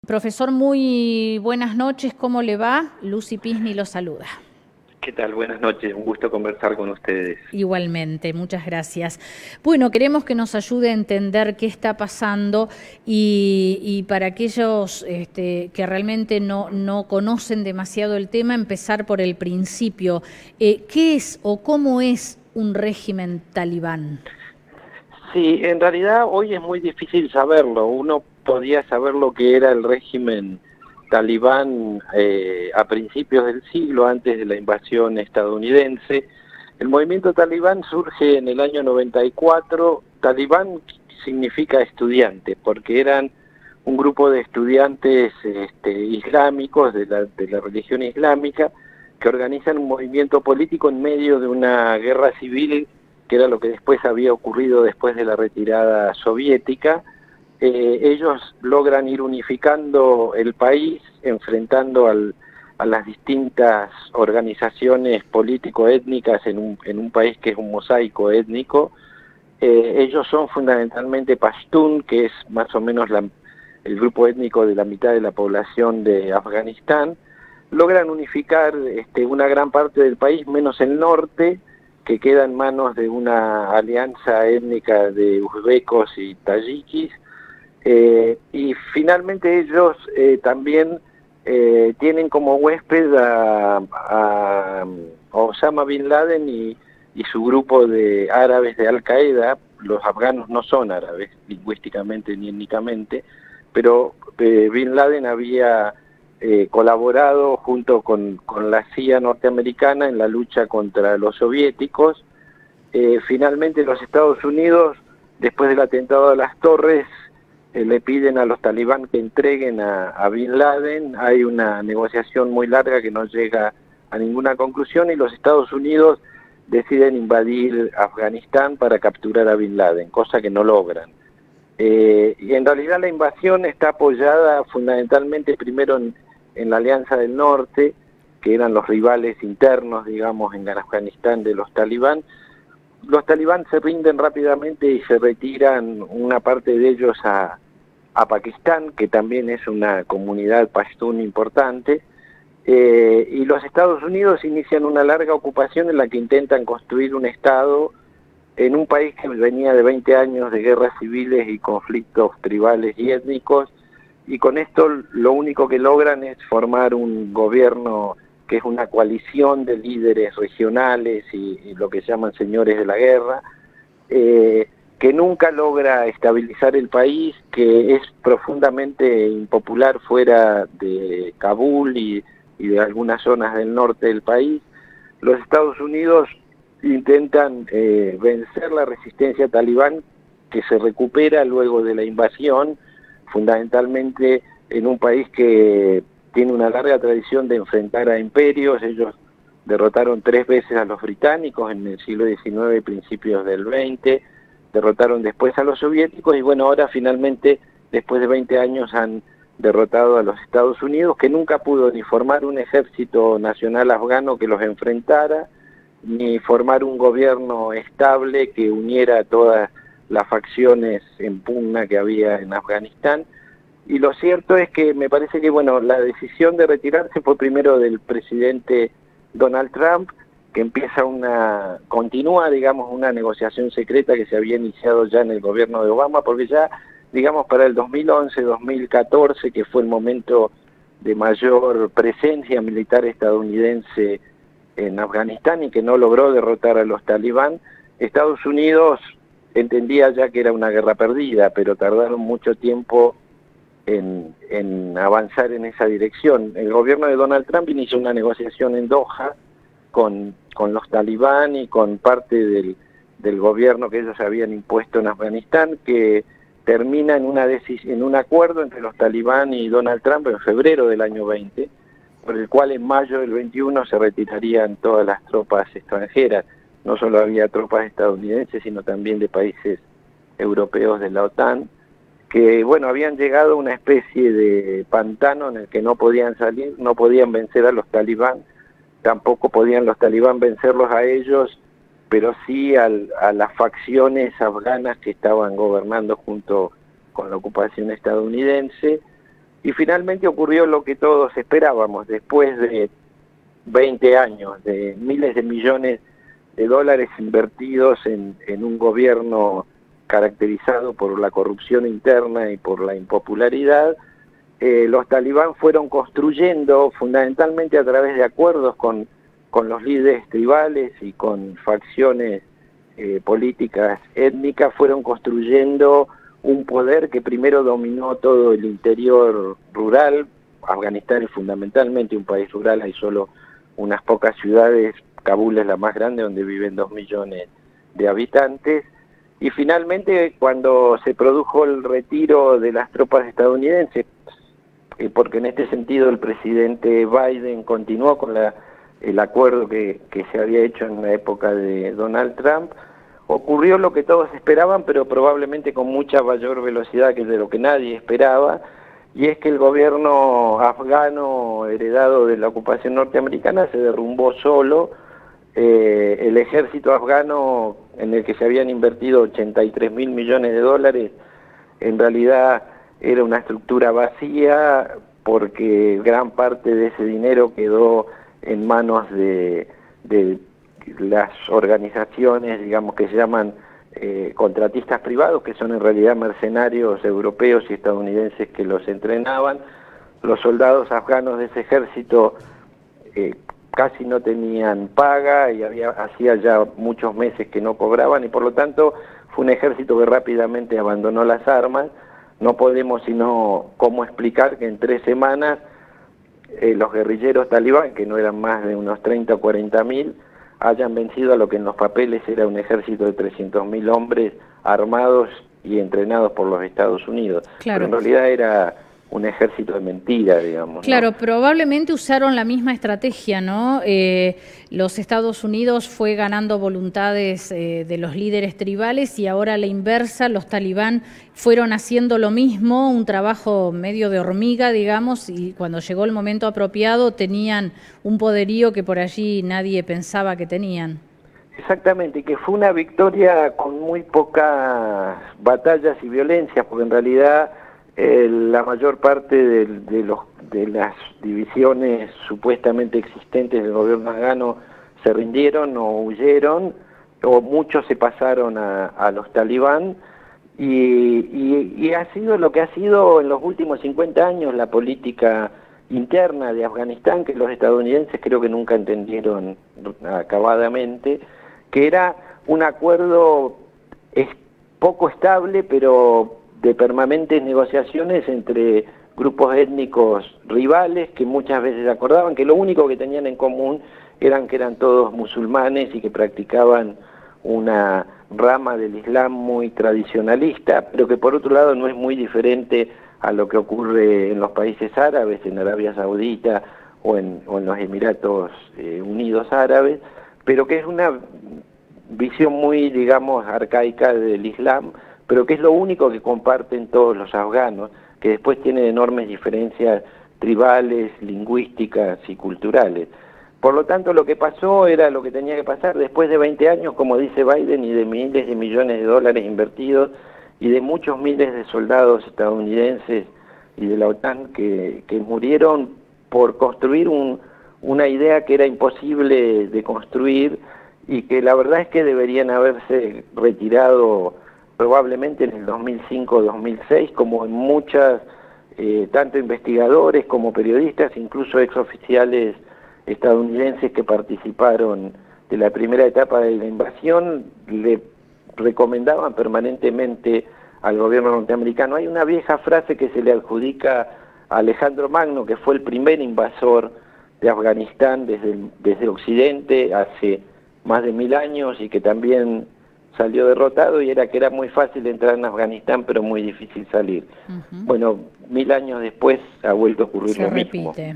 Profesor, muy buenas noches, ¿cómo le va? Lucy Pisni lo saluda. ¿Qué tal? Buenas noches, un gusto conversar con ustedes. Igualmente, muchas gracias. Bueno, queremos que nos ayude a entender qué está pasando y para aquellos que realmente no conocen demasiado el tema, empezar por el principio. ¿Qué es o cómo es un régimen talibán? Sí, en realidad hoy es muy difícil saberlo. Uno podía saber lo que era el régimen talibán a principios del siglo, antes de la invasión estadounidense. El movimiento talibán surge en el año 94. Talibán significa estudiante, porque eran un grupo de estudiantes islámicos de la religión islámica que organizan un movimiento político en medio de una guerra civil, que era lo que después había ocurrido después de la retirada soviética. Ellos logran ir unificando el país, enfrentando a las distintas organizaciones político-étnicas en un país que es un mosaico étnico. Ellos son fundamentalmente pastún, que es más o menos el grupo étnico de la mitad de la población de Afganistán. Logran unificar una gran parte del país, menos el norte, que queda en manos de una alianza étnica de uzbecos y tayikis. Y finalmente ellos también tienen como huésped a Osama Bin Laden y su grupo de árabes de Al-Qaeda. Los afganos no son árabes lingüísticamente ni étnicamente, pero Bin Laden había colaborado junto con la CIA norteamericana en la lucha contra los soviéticos. Finalmente los Estados Unidos, después del atentado de las Torres, le piden a los talibán que entreguen a Bin Laden. Hay una negociación muy larga que no llega a ninguna conclusión y los Estados Unidos deciden invadir Afganistán para capturar a Bin Laden, cosa que no logran. Y en realidad la invasión está apoyada fundamentalmente primero en la Alianza del Norte, que eran los rivales internos, digamos, en Afganistán de los talibán. Los talibán se rinden rápidamente y se retiran una parte de ellos a Pakistán, que también es una comunidad pastún importante, y los Estados Unidos inician una larga ocupación en la que intentan construir un Estado en un país que venía de 20 años de guerras civiles y conflictos tribales y étnicos, y con esto lo único que logran es formar un gobierno que es una coalición de líderes regionales y lo que se llaman señores de la guerra, que nunca logra estabilizar el país, que es profundamente impopular fuera de Kabul y de algunas zonas del norte del país. Los Estados Unidos intentan vencer la resistencia talibán, que se recupera luego de la invasión, fundamentalmente en un país que tiene una larga tradición de enfrentar a imperios. Ellos derrotaron 3 veces a los británicos en el siglo XIX y principios del XX, derrotaron después a los soviéticos y bueno, ahora finalmente, después de 20 años, han derrotado a los Estados Unidos, que nunca pudo ni formar un ejército nacional afgano que los enfrentara, ni formar un gobierno estable que uniera a todas las facciones en pugna que había en Afganistán. Y lo cierto es que me parece que, bueno, la decisión de retirarse fue primero del presidente Donald Trump, que continúa, digamos, una negociación secreta que se había iniciado ya en el gobierno de Obama, porque ya, digamos, para el 2011, 2014, que fue el momento de mayor presencia militar estadounidense en Afganistán y que no logró derrotar a los talibán, Estados Unidos entendía ya que era una guerra perdida, pero tardaron mucho tiempo en avanzar en esa dirección. El gobierno de Donald Trump inició una negociación en Doha con los talibán y con parte del gobierno que ellos habían impuesto en Afganistán, que termina en un acuerdo entre los talibán y Donald Trump en febrero del año 20, por el cual en mayo del 21 se retirarían todas las tropas extranjeras. No solo había tropas estadounidenses, sino también de países europeos de la OTAN, que bueno, habían llegado a una especie de pantano en el que no podían salir, no podían vencer a los talibán, tampoco podían los talibán vencerlos a ellos, pero sí a las facciones afganas que estaban gobernando junto con la ocupación estadounidense. y finalmente ocurrió lo que todos esperábamos, después de 20 años, de miles de millones de dólares invertidos en un gobierno caracterizado por la corrupción interna y por la impopularidad. Los talibán fueron construyendo, fundamentalmente a través de acuerdos con los líderes tribales y con facciones políticas étnicas, fueron construyendo un poder que primero dominó todo el interior rural. Afganistán es fundamentalmente un país rural, hay solo unas pocas ciudades, Kabul es la más grande, donde viven 2 millones de habitantes, y finalmente cuando se produjo el retiro de las tropas estadounidenses, porque en este sentido el presidente Biden continuó con el acuerdo que se había hecho en la época de Donald Trump, ocurrió lo que todos esperaban, pero probablemente con mucha mayor velocidad que de lo que nadie esperaba, y es que el gobierno afgano heredado de la ocupación norteamericana se derrumbó solo. El ejército afgano, en el que se habían invertido 83.000 millones de dólares, en realidad era una estructura vacía, porque gran parte de ese dinero quedó en manos de las organizaciones, digamos, que se llaman contratistas privados, que son en realidad mercenarios europeos y estadounidenses que los entrenaban. Los soldados afganos de ese ejército casi no tenían paga y hacía ya muchos meses que no cobraban, y por lo tanto fue un ejército que rápidamente abandonó las armas. No podemos sino cómo explicar que en 3 semanas los guerrilleros talibán, que no eran más de unos 30 o 40.000, hayan vencido a lo que en los papeles era un ejército de 300.000 hombres armados y entrenados por los Estados Unidos. Claro. Pero en realidad era un ejército de mentira, digamos. Claro, ¿no? probablemente usaron la misma estrategia, ¿no? Los Estados Unidos fue ganando voluntades de los líderes tribales, y ahora a la inversa, los talibán fueron haciendo lo mismo, un trabajo medio de hormiga, digamos, y cuando llegó el momento apropiado tenían un poderío que por allí nadie pensaba que tenían. Exactamente, que fue una victoria con muy pocas batallas y violencias, porque en realidad la mayor parte de las divisiones supuestamente existentes del gobierno afgano se rindieron o huyeron, o muchos se pasaron a los talibán, y ha sido lo que ha sido en los últimos 50 años la política interna de Afganistán, que los estadounidenses creo que nunca entendieron acabadamente, que era un acuerdo poco estable, pero de permanentes negociaciones entre grupos étnicos rivales que muchas veces acordaban que lo único que tenían en común eran que eran todos musulmanes y que practicaban una rama del Islam muy tradicionalista, pero que por otro lado no es muy diferente a lo que ocurre en los países árabes, en Arabia Saudita o en los Emiratos Unidos Árabes, pero que es una visión muy, digamos, arcaica del Islam, pero que es lo único que comparten todos los afganos, que después tienen enormes diferencias tribales, lingüísticas y culturales. Por lo tanto, lo que pasó era lo que tenía que pasar. Después de 20 años, como dice Biden, y de miles de millones de dólares invertidos, y de muchos miles de soldados estadounidenses y de la OTAN que murieron por construir una idea que era imposible de construir, y que la verdad es que deberían haberse retirado probablemente en el 2005 o 2006, como en muchas, tanto investigadores como periodistas, incluso exoficiales estadounidenses que participaron de la primera etapa de la invasión, le recomendaban permanentemente al gobierno norteamericano. Hay una vieja frase que se le adjudica a Alejandro Magno, que fue el primer invasor de Afganistán desde Occidente hace más de 1000 años, y que también salió derrotado, y era que era muy fácil entrar en Afganistán pero muy difícil salir. Bueno, 1000 años después ha vuelto a ocurrir lo mismo. Se repite.